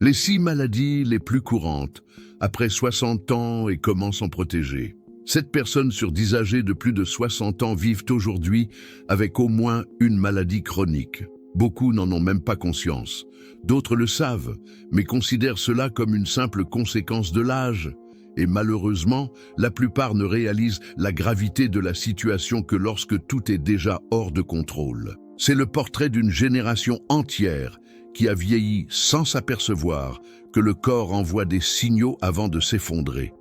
Les 6 maladies les plus courantes, après 60 ans et comment s'en protéger. 7 personnes sur 10 âgées de plus de 60 ans vivent aujourd'hui avec au moins une maladie chronique. Beaucoup n'en ont même pas conscience. D'autres le savent, mais considèrent cela comme une simple conséquence de l'âge. Et malheureusement, la plupart ne réalisent la gravité de la situation que lorsque tout est déjà hors de contrôle. C'est le portrait d'une génération entière qui a vieilli sans s'apercevoir que le corps envoie des signaux avant de s'effondrer.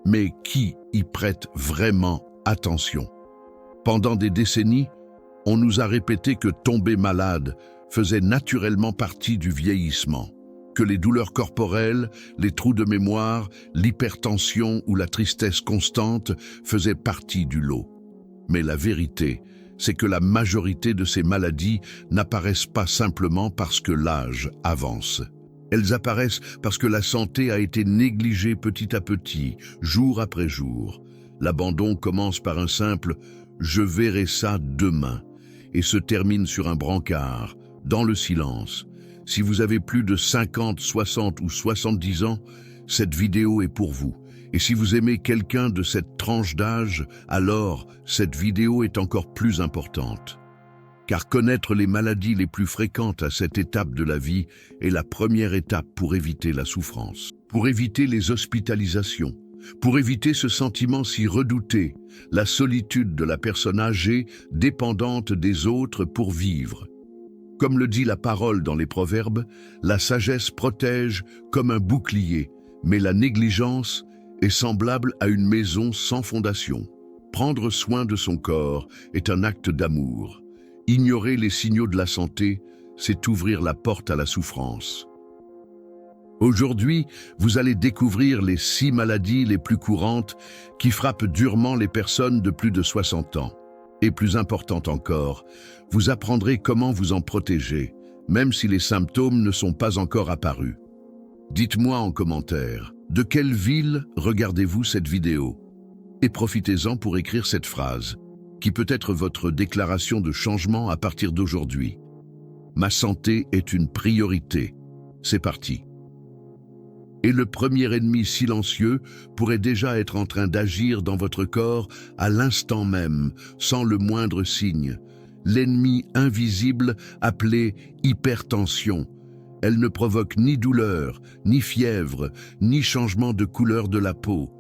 Mais qui y prête vraiment attention? Pendant des décennies, on nous a répété que tomber malade faisait naturellement partie du vieillissement, que les douleurs corporelles, les trous de mémoire, l'hypertension ou la tristesse constante faisaient partie du lot. Mais la vérité, c'est que la majorité de ces maladies n'apparaissent pas simplement parce que l'âge avance. Elles apparaissent parce que la santé a été négligée petit à petit, jour après jour. L'abandon commence par un simple « je verrai ça demain » et se termine sur un brancard, dans le silence. Si vous avez plus de 50, 60 ou 70 ans, cette vidéo est pour vous. Et si vous aimez quelqu'un de cette tranche d'âge, alors cette vidéo est encore plus importante. Car connaître les maladies les plus fréquentes à cette étape de la vie est la première étape pour éviter la souffrance, pour éviter les hospitalisations, pour éviter ce sentiment si redouté, la solitude de la personne âgée dépendante des autres pour vivre. Comme le dit la parole dans les Proverbes, la sagesse protège comme un bouclier, mais la négligence est semblable à une maison sans fondation. Prendre soin de son corps est un acte d'amour. Ignorer les signaux de la santé, c'est ouvrir la porte à la souffrance. Aujourd'hui, vous allez découvrir les 6 maladies les plus courantes qui frappent durement les personnes de plus de 60 ans. Et plus important encore, vous apprendrez comment vous en protéger, même si les symptômes ne sont pas encore apparus. Dites-moi en commentaire, de quelle ville regardez-vous cette vidéo? Et profitez-en pour écrire cette phrase, qui peut être votre déclaration de changement à partir d'aujourd'hui. Ma santé est une priorité. C'est parti. Et le premier ennemi silencieux pourrait déjà être en train d'agir dans votre corps à l'instant même, sans le moindre signe. L'ennemi invisible appelé hypertension. Elle ne provoque ni douleur, ni fièvre, ni changement de couleur de la peau.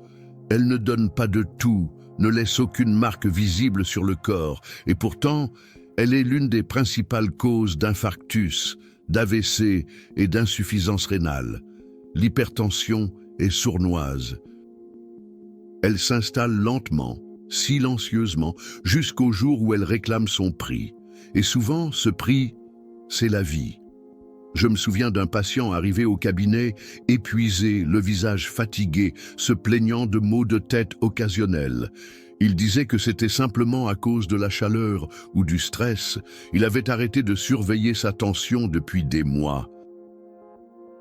Elle ne donne pas de toux, ne laisse aucune marque visible sur le corps, et pourtant, elle est l'une des principales causes d'infarctus, d'AVC et d'insuffisance rénale. L'hypertension est sournoise. Elle s'installe lentement, silencieusement, jusqu'au jour où elle réclame son prix. Et souvent, ce prix, c'est la vie. Je me souviens d'un patient arrivé au cabinet, épuisé, le visage fatigué, se plaignant de maux de tête occasionnels. Il disait que c'était simplement à cause de la chaleur ou du stress. Il avait arrêté de surveiller sa tension depuis des mois.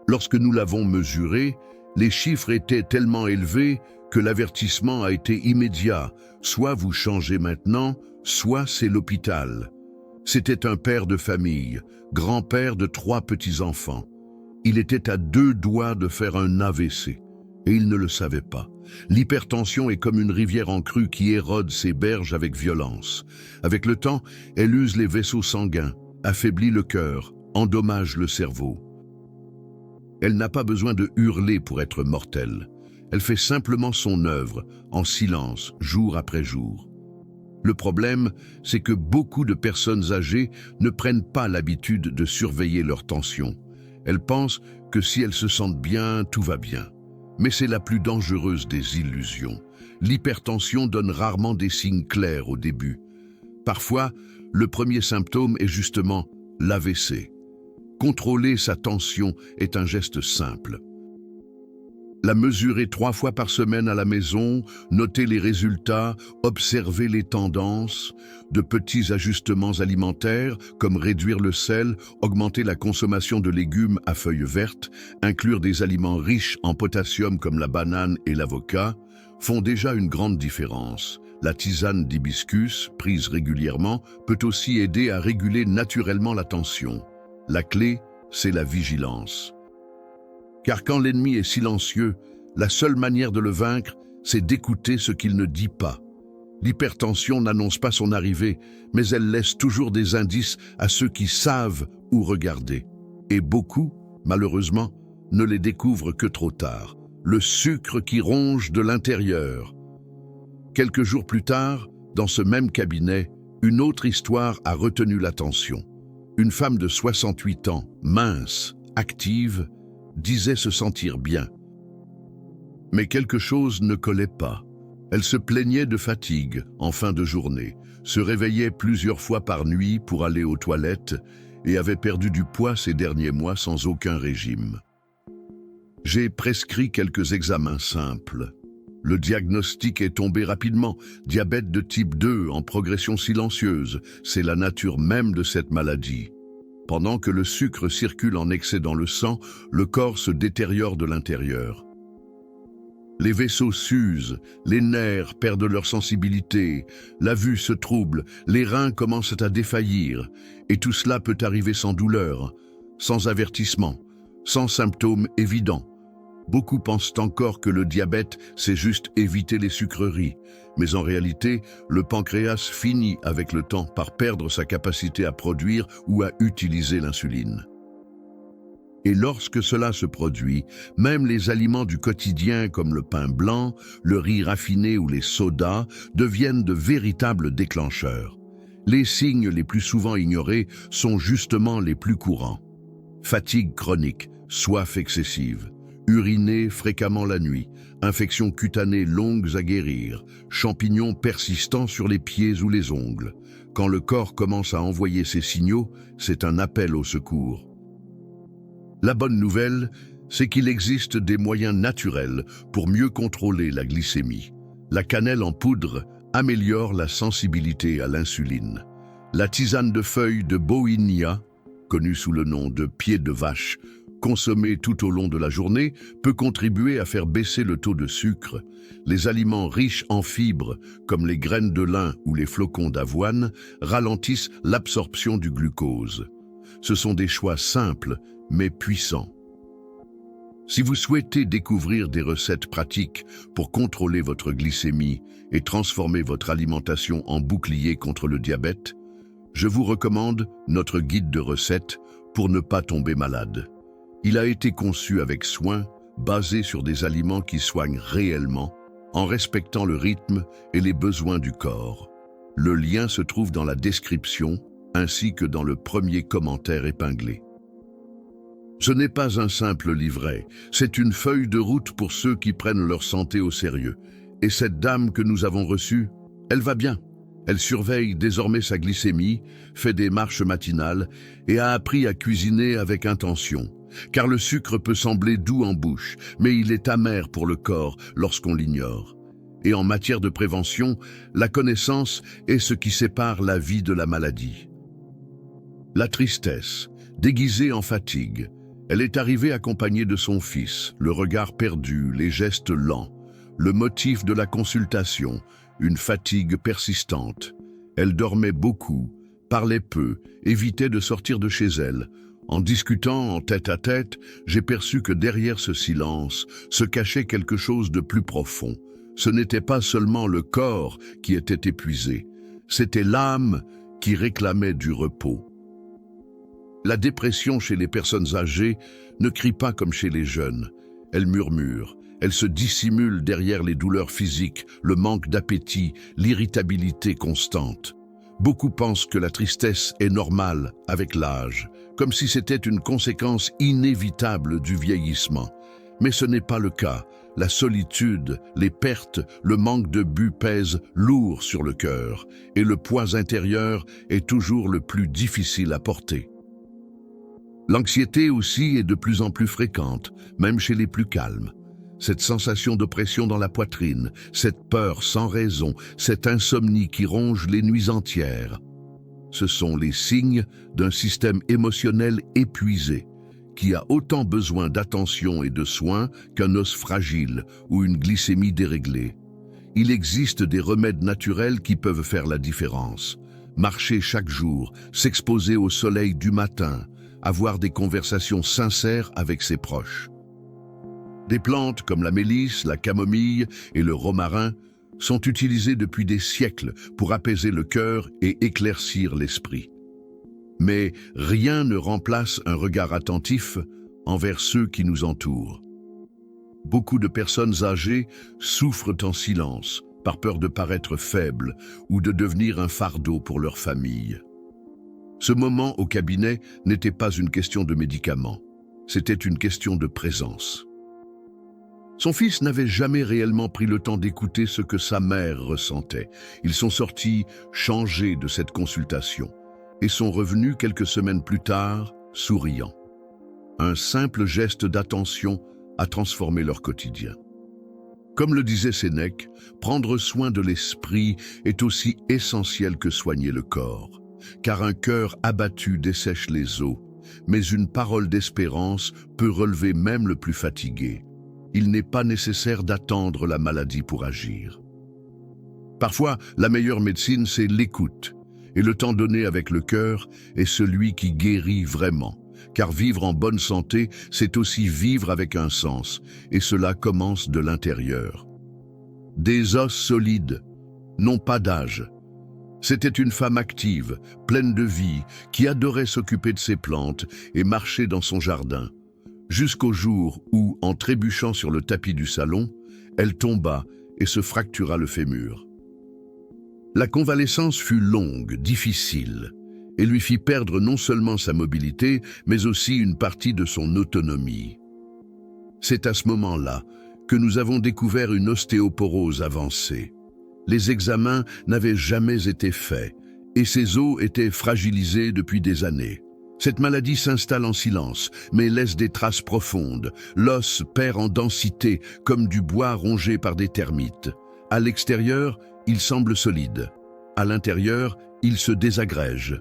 Lorsque nous l'avons mesuré, les chiffres étaient tellement élevés que l'avertissement a été immédiat. Soit vous changez maintenant, soit c'est l'hôpital. C'était un père de famille, grand-père de 3 petits-enfants. Il était à 2 doigts de faire un AVC, et il ne le savait pas. L'hypertension est comme une rivière en crue qui érode ses berges avec violence. Avec le temps, elle use les vaisseaux sanguins, affaiblit le cœur, endommage le cerveau. Elle n'a pas besoin de hurler pour être mortelle. Elle fait simplement son œuvre, en silence, jour après jour. Le problème, c'est que beaucoup de personnes âgées ne prennent pas l'habitude de surveiller leur tension. Elles pensent que si elles se sentent bien, tout va bien. Mais c'est la plus dangereuse des illusions. L'hypertension donne rarement des signes clairs au début. Parfois, le premier symptôme est justement l'AVC. Contrôler sa tension est un geste simple. La mesurer 3 fois par semaine à la maison, noter les résultats, observer les tendances, de petits ajustements alimentaires comme réduire le sel, augmenter la consommation de légumes à feuilles vertes, inclure des aliments riches en potassium comme la banane et l'avocat, font déjà une grande différence. La tisane d'hibiscus, prise régulièrement, peut aussi aider à réguler naturellement la tension. La clé, c'est la vigilance. Car quand l'ennemi est silencieux, la seule manière de le vaincre, c'est d'écouter ce qu'il ne dit pas. L'hypertension n'annonce pas son arrivée, mais elle laisse toujours des indices à ceux qui savent où regarder. Et beaucoup, malheureusement, ne les découvrent que trop tard. Le sucre qui ronge de l'intérieur. Quelques jours plus tard, dans ce même cabinet, une autre histoire a retenu l'attention. Une femme de 68 ans, mince, active, disait se sentir bien. Mais quelque chose ne collait pas. Elle se plaignait de fatigue en fin de journée, se réveillait plusieurs fois par nuit pour aller aux toilettes et avait perdu du poids ces derniers mois sans aucun régime. J'ai prescrit quelques examens simples. Le diagnostic est tombé rapidement. Diabète de type 2 en progression silencieuse, c'est la nature même de cette maladie. Pendant que le sucre circule en excès dans le sang, le corps se détériore de l'intérieur. Les vaisseaux s'usent, les nerfs perdent leur sensibilité, la vue se trouble, les reins commencent à défaillir, et tout cela peut arriver sans douleur, sans avertissement, sans symptômes évidents. Beaucoup pensent encore que le diabète, c'est juste éviter les sucreries, mais en réalité, le pancréas finit avec le temps par perdre sa capacité à produire ou à utiliser l'insuline. Et lorsque cela se produit, même les aliments du quotidien comme le pain blanc, le riz raffiné ou les sodas deviennent de véritables déclencheurs. Les signes les plus souvent ignorés sont justement les plus courants. Fatigue chronique, soif excessive, uriner fréquemment la nuit, infections cutanées longues à guérir, champignons persistants sur les pieds ou les ongles. Quand le corps commence à envoyer ces signaux, c'est un appel au secours. La bonne nouvelle, c'est qu'il existe des moyens naturels pour mieux contrôler la glycémie. La cannelle en poudre améliore la sensibilité à l'insuline. La tisane de feuilles de Bauhinia, connue sous le nom de pied de vache, consommée tout au long de la journée, peut contribuer à faire baisser le taux de sucre. Les aliments riches en fibres, comme les graines de lin ou les flocons d'avoine, ralentissent l'absorption du glucose. Ce sont des choix simples, mais puissants. Si vous souhaitez découvrir des recettes pratiques pour contrôler votre glycémie et transformer votre alimentation en bouclier contre le diabète, je vous recommande notre guide de recettes pour ne pas tomber malade. Il a été conçu avec soin, basé sur des aliments qui soignent réellement, en respectant le rythme et les besoins du corps. Le lien se trouve dans la description, ainsi que dans le premier commentaire épinglé. Ce n'est pas un simple livret, c'est une feuille de route pour ceux qui prennent leur santé au sérieux. Et cette dame que nous avons reçue, elle va bien. Elle surveille désormais sa glycémie, fait des marches matinales et a appris à cuisiner avec intention. Car le sucre peut sembler doux en bouche, mais il est amer pour le corps lorsqu'on l'ignore. Et en matière de prévention, la connaissance est ce qui sépare la vie de la maladie. La tristesse, déguisée en fatigue. Elle est arrivée accompagnée de son fils, le regard perdu, les gestes lents. Le motif de la consultation, une fatigue persistante. Elle dormait beaucoup, parlait peu, évitait de sortir de chez elle. En discutant en tête-à-tête, j'ai perçu que derrière ce silence se cachait quelque chose de plus profond. Ce n'était pas seulement le corps qui était épuisé, c'était l'âme qui réclamait du repos. La dépression chez les personnes âgées ne crie pas comme chez les jeunes. Elle murmure, elle se dissimule derrière les douleurs physiques, le manque d'appétit, l'irritabilité constante. Beaucoup pensent que la tristesse est normale avec l'âge, comme si c'était une conséquence inévitable du vieillissement. Mais ce n'est pas le cas. La solitude, les pertes, le manque de but pèsent lourd sur le cœur, et le poids intérieur est toujours le plus difficile à porter. L'anxiété aussi est de plus en plus fréquente, même chez les plus calmes. Cette sensation d'oppression dans la poitrine, cette peur sans raison, cette insomnie qui ronge les nuits entières. Ce sont les signes d'un système émotionnel épuisé, qui a autant besoin d'attention et de soins qu'un os fragile ou une glycémie déréglée. Il existe des remèdes naturels qui peuvent faire la différence. Marcher chaque jour, s'exposer au soleil du matin, avoir des conversations sincères avec ses proches. Des plantes comme la mélisse, la camomille et le romarin sont utilisées depuis des siècles pour apaiser le cœur et éclaircir l'esprit. Mais rien ne remplace un regard attentif envers ceux qui nous entourent. Beaucoup de personnes âgées souffrent en silence, par peur de paraître faibles ou de devenir un fardeau pour leur famille. Ce moment au cabinet n'était pas une question de médicaments, c'était une question de présence. Son fils n'avait jamais réellement pris le temps d'écouter ce que sa mère ressentait. Ils sont sortis changés de cette consultation et sont revenus quelques semaines plus tard, souriants. Un simple geste d'attention a transformé leur quotidien. Comme le disait Sénèque, prendre soin de l'esprit est aussi essentiel que soigner le corps, car un cœur abattu dessèche les os, mais une parole d'espérance peut relever même le plus fatigué. Il n'est pas nécessaire d'attendre la maladie pour agir. Parfois, la meilleure médecine, c'est l'écoute, et le temps donné avec le cœur est celui qui guérit vraiment. Car vivre en bonne santé, c'est aussi vivre avec un sens, et cela commence de l'intérieur. Des os solides, non pas d'âge. C'était une femme active, pleine de vie, qui adorait s'occuper de ses plantes et marcher dans son jardin, jusqu'au jour où, en trébuchant sur le tapis du salon, elle tomba et se fractura le fémur. La convalescence fut longue, difficile, et lui fit perdre non seulement sa mobilité, mais aussi une partie de son autonomie. C'est à ce moment-là que nous avons découvert une ostéoporose avancée. Les examens n'avaient jamais été faits, et ses os étaient fragilisés depuis des années. Cette maladie s'installe en silence, mais laisse des traces profondes. L'os perd en densité, comme du bois rongé par des termites. À l'extérieur, il semble solide. À l'intérieur, il se désagrège.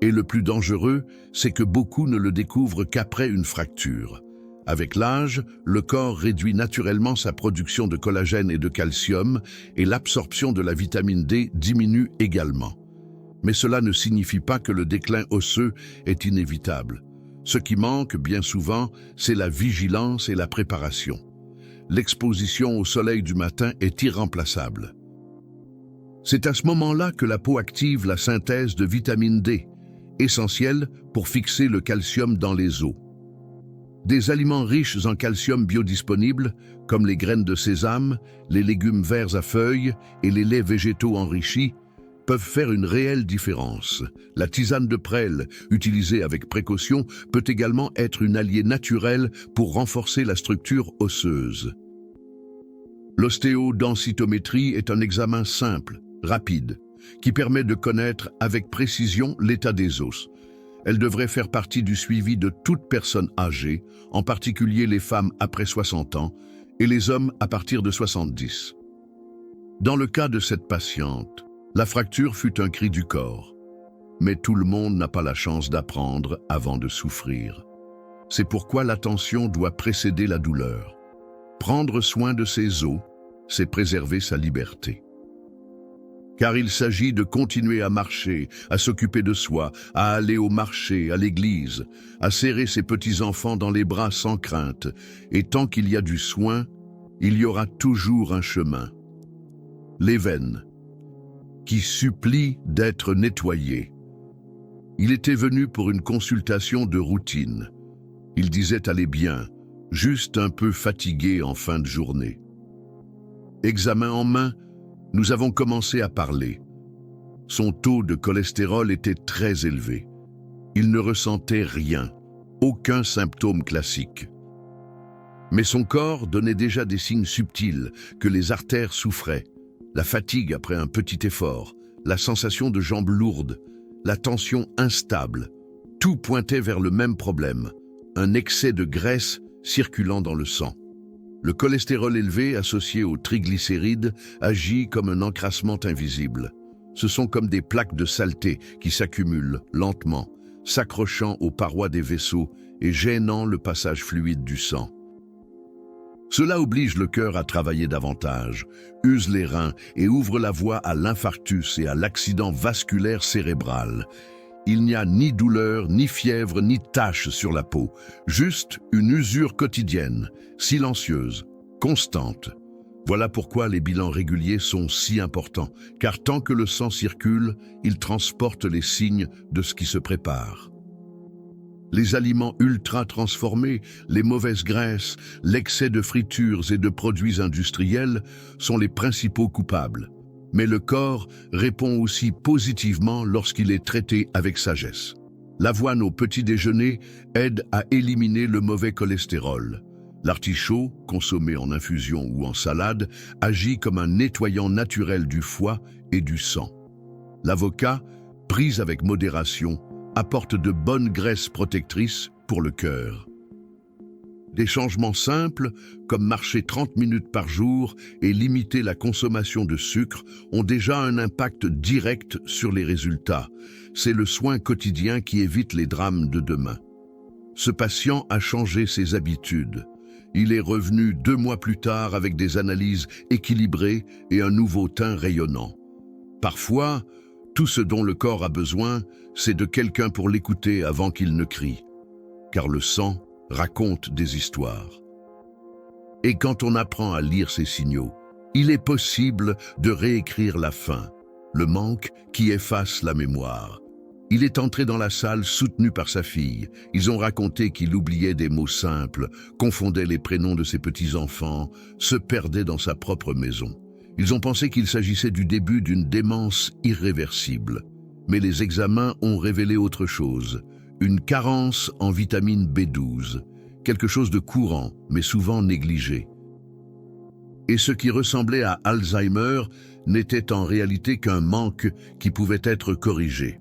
Et le plus dangereux, c'est que beaucoup ne le découvrent qu'après une fracture. Avec l'âge, le corps réduit naturellement sa production de collagène et de calcium et l'absorption de la vitamine D diminue également. Mais cela ne signifie pas que le déclin osseux est inévitable. Ce qui manque, bien souvent, c'est la vigilance et la préparation. L'exposition au soleil du matin est irremplaçable. C'est à ce moment-là que la peau active la synthèse de vitamine D, essentielle pour fixer le calcium dans les os. Des aliments riches en calcium biodisponibles, comme les graines de sésame, les légumes verts à feuilles et les laits végétaux enrichis, peuvent faire une réelle différence. La tisane de prêle, utilisée avec précaution, peut également être une alliée naturelle pour renforcer la structure osseuse. L'ostéodensitométrie est un examen simple, rapide, qui permet de connaître avec précision l'état des os. Elle devrait faire partie du suivi de toute personne âgée, en particulier les femmes après 60 ans et les hommes à partir de 70. Dans le cas de cette patiente, la fracture fut un cri du corps. Mais tout le monde n'a pas la chance d'apprendre avant de souffrir. C'est pourquoi l'attention doit précéder la douleur. Prendre soin de ses os, c'est préserver sa liberté. Car il s'agit de continuer à marcher, à s'occuper de soi, à aller au marché, à l'église, à serrer ses petits-enfants dans les bras sans crainte. Et tant qu'il y a du soin, il y aura toujours un chemin. Les veines, qui supplient d'être nettoyées. Il était venu pour une consultation de routine. Il disait aller bien, juste un peu fatigué en fin de journée. Examen en main, nous avons commencé à parler. Son taux de cholestérol était très élevé. Il ne ressentait rien, aucun symptôme classique. Mais son corps donnait déjà des signes subtils que les artères souffraient. La fatigue après un petit effort, la sensation de jambes lourdes, la tension instable. Tout pointait vers le même problème, un excès de graisse circulant dans le sang. Le cholestérol élevé associé aux triglycérides agit comme un encrassement invisible. Ce sont comme des plaques de saleté qui s'accumulent lentement, s'accrochant aux parois des vaisseaux et gênant le passage fluide du sang. Cela oblige le cœur à travailler davantage, use les reins et ouvre la voie à l'infarctus et à l'accident vasculaire cérébral. il n'y a ni douleur, ni fièvre, ni tache sur la peau, juste une usure quotidienne, silencieuse, constante. Voilà pourquoi les bilans réguliers sont si importants, car tant que le sang circule, il transporte les signes de ce qui se prépare. Les aliments ultra transformés, les mauvaises graisses, l'excès de fritures et de produits industriels sont les principaux coupables. Mais le corps répond aussi positivement lorsqu'il est traité avec sagesse. L'avoine au petit déjeuner aide à éliminer le mauvais cholestérol. L'artichaut, consommé en infusion ou en salade, agit comme un nettoyant naturel du foie et du sang. L'avocat, prise avec modération, apporte de bonnes graisses protectrices pour le cœur. Des changements simples, comme marcher 30 minutes par jour et limiter la consommation de sucre, ont déjà un impact direct sur les résultats. C'est le soin quotidien qui évite les drames de demain. Ce patient a changé ses habitudes. Il est revenu 2 mois plus tard avec des analyses équilibrées et un nouveau teint rayonnant. Parfois, tout ce dont le corps a besoin, c'est de quelqu'un pour l'écouter avant qu'il ne crie. Car le sang raconte des histoires. Et quand on apprend à lire ces signaux, il est possible de réécrire la faim, le manque qui efface la mémoire. Il est entré dans la salle soutenu par sa fille. Ils ont raconté qu'il oubliait des mots simples, confondait les prénoms de ses petits-enfants, se perdait dans sa propre maison. Ils ont pensé qu'il s'agissait du début d'une démence irréversible. Mais les examens ont révélé autre chose, une carence en vitamine B12, quelque chose de courant, mais souvent négligé. Et ce qui ressemblait à Alzheimer n'était en réalité qu'un manque qui pouvait être corrigé.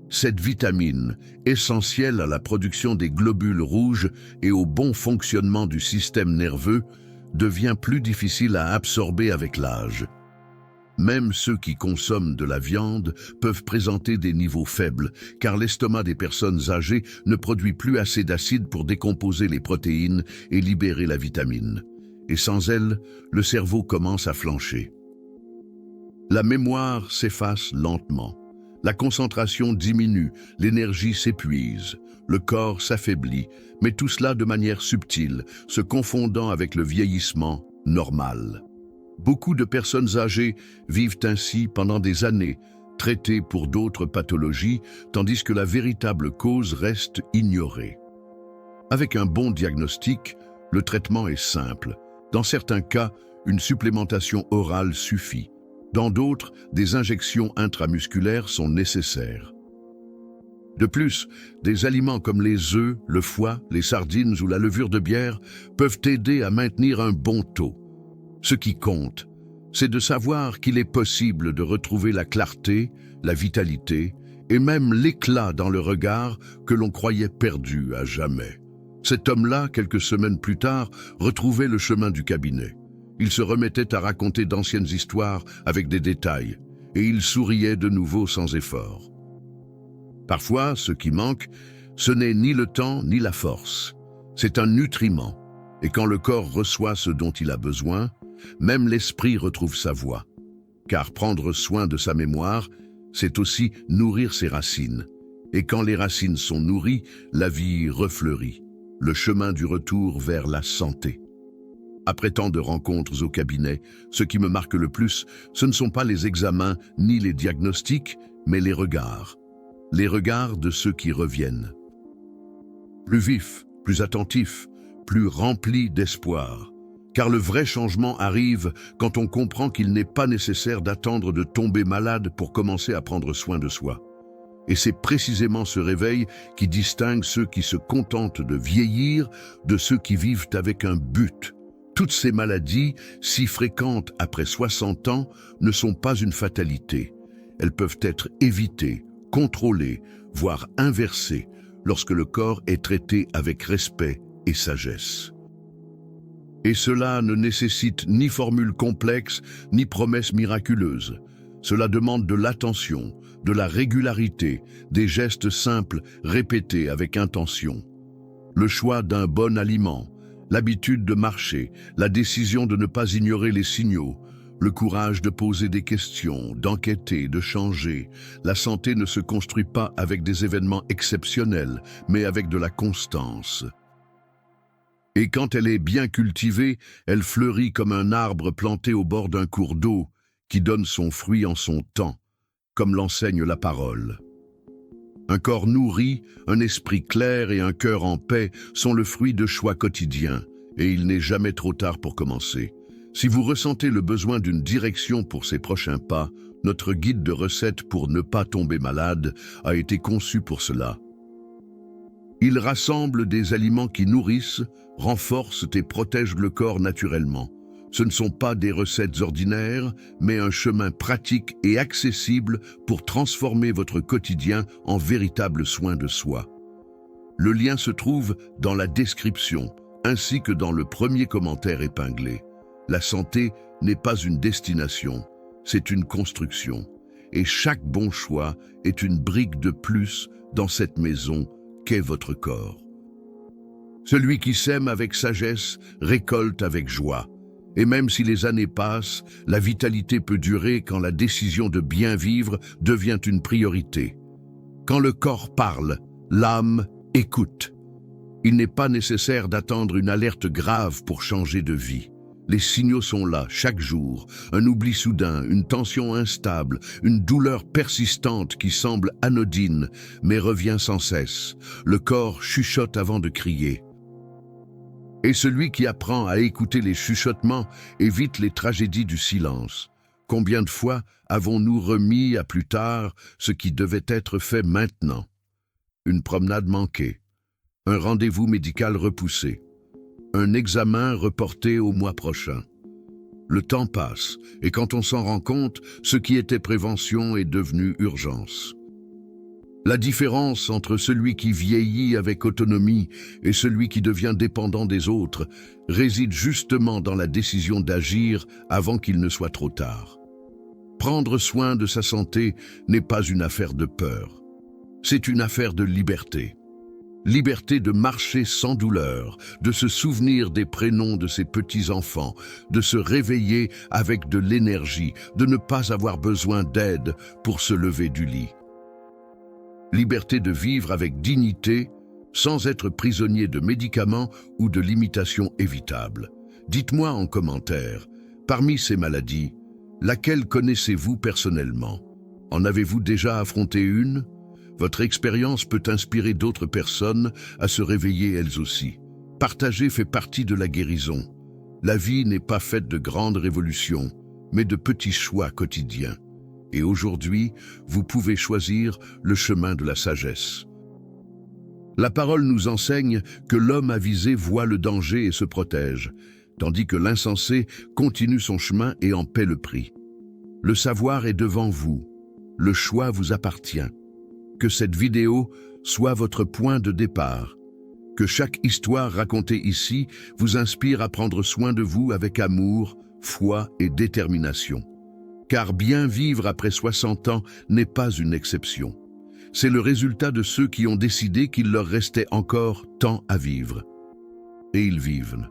Cette vitamine, essentielle à la production des globules rouges et au bon fonctionnement du système nerveux, devient plus difficile à absorber avec l'âge. Même ceux qui consomment de la viande peuvent présenter des niveaux faibles, car l'estomac des personnes âgées ne produit plus assez d'acide pour décomposer les protéines et libérer la vitamine. Et sans elle, le cerveau commence à flancher. La mémoire s'efface lentement. La concentration diminue, l'énergie s'épuise, le corps s'affaiblit, mais tout cela de manière subtile, se confondant avec le vieillissement normal. Beaucoup de personnes âgées vivent ainsi pendant des années, traitées pour d'autres pathologies, tandis que la véritable cause reste ignorée. Avec un bon diagnostic, le traitement est simple. Dans certains cas, une supplémentation orale suffit. Dans d'autres, des injections intramusculaires sont nécessaires. De plus, des aliments comme les œufs, le foie, les sardines ou la levure de bière peuvent aider à maintenir un bon taux. Ce qui compte, c'est de savoir qu'il est possible de retrouver la clarté, la vitalité et même l'éclat dans le regard que l'on croyait perdu à jamais. Cet homme-là, quelques semaines plus tard, retrouvait le chemin du cabinet. Il se remettait à raconter d'anciennes histoires avec des détails, et il souriait de nouveau sans effort. Parfois, ce qui manque, ce n'est ni le temps ni la force. C'est un nutriment, et quand le corps reçoit ce dont il a besoin, même l'esprit retrouve sa voie. Car prendre soin de sa mémoire, c'est aussi nourrir ses racines. Et quand les racines sont nourries, la vie refleurit. Le chemin du retour vers la santé. Après tant de rencontres au cabinet, ce qui me marque le plus, ce ne sont pas les examens ni les diagnostics, mais les regards. Les regards de ceux qui reviennent. Plus vifs, plus attentifs, plus remplis d'espoir. Car le vrai changement arrive quand on comprend qu'il n'est pas nécessaire d'attendre de tomber malade pour commencer à prendre soin de soi. Et c'est précisément ce réveil qui distingue ceux qui se contentent de vieillir de ceux qui vivent avec un but. Toutes ces maladies, si fréquentes après 60 ans, ne sont pas une fatalité. Elles peuvent être évitées, contrôlées, voire inversées, lorsque le corps est traité avec respect et sagesse. Et cela ne nécessite ni formule complexe, ni promesses miraculeuses. Cela demande de l'attention, de la régularité, des gestes simples répétés avec intention. Le choix d'un bon aliment, l'habitude de marcher, la décision de ne pas ignorer les signaux, le courage de poser des questions, d'enquêter, de changer. La santé ne se construit pas avec des événements exceptionnels, mais avec de la constance. Et quand elle est bien cultivée, elle fleurit comme un arbre planté au bord d'un cours d'eau qui donne son fruit en son temps, comme l'enseigne la parole. Un corps nourri, un esprit clair et un cœur en paix sont le fruit de choix quotidiens, et il n'est jamais trop tard pour commencer. Si vous ressentez le besoin d'une direction pour ces prochains pas, notre guide de recettes pour ne pas tomber malade a été conçu pour cela. Il rassemble des aliments qui nourrissent, renforcent et protègent le corps naturellement. Ce ne sont pas des recettes ordinaires, mais un chemin pratique et accessible pour transformer votre quotidien en véritable soin de soi. Le lien se trouve dans la description, ainsi que dans le premier commentaire épinglé. La santé n'est pas une destination, c'est une construction. Et chaque bon choix est une brique de plus dans cette maison qu'est votre corps. Celui qui sème avec sagesse récolte avec joie. Et même si les années passent, la vitalité peut durer quand la décision de bien vivre devient une priorité. Quand le corps parle, l'âme écoute. Il n'est pas nécessaire d'attendre une alerte grave pour changer de vie. Les signaux sont là chaque jour, un oubli soudain, une tension instable, une douleur persistante qui semble anodine, mais revient sans cesse. Le corps chuchote avant de crier. Et celui qui apprend à écouter les chuchotements évite les tragédies du silence. Combien de fois avons-nous remis à plus tard ce qui devait être fait maintenant? Une promenade manquée, un rendez-vous médical repoussé, un examen reporté au mois prochain. Le temps passe, et quand on s'en rend compte, ce qui était prévention est devenu urgence. La différence entre celui qui vieillit avec autonomie et celui qui devient dépendant des autres réside justement dans la décision d'agir avant qu'il ne soit trop tard. Prendre soin de sa santé n'est pas une affaire de peur, c'est une affaire de liberté. Liberté de marcher sans douleur, de se souvenir des prénoms de ses petits-enfants, de se réveiller avec de l'énergie, de ne pas avoir besoin d'aide pour se lever du lit. Liberté de vivre avec dignité, sans être prisonnier de médicaments ou de limitations évitables. Dites-moi en commentaire, parmi ces maladies, laquelle connaissez-vous personnellement? En avez-vous déjà affronté une? Votre expérience peut inspirer d'autres personnes à se réveiller elles aussi. Partager fait partie de la guérison. La vie n'est pas faite de grandes révolutions, mais de petits choix quotidiens. Et aujourd'hui, vous pouvez choisir le chemin de la sagesse. La parole nous enseigne que l'homme avisé voit le danger et se protège, tandis que l'insensé continue son chemin et en paie le prix. Le savoir est devant vous, le choix vous appartient. Que cette vidéo soit votre point de départ. Que chaque histoire racontée ici vous inspire à prendre soin de vous avec amour, foi et détermination. Car bien vivre après 60 ans n'est pas une exception. C'est le résultat de ceux qui ont décidé qu'il leur restait encore tant à vivre. Et ils vivent.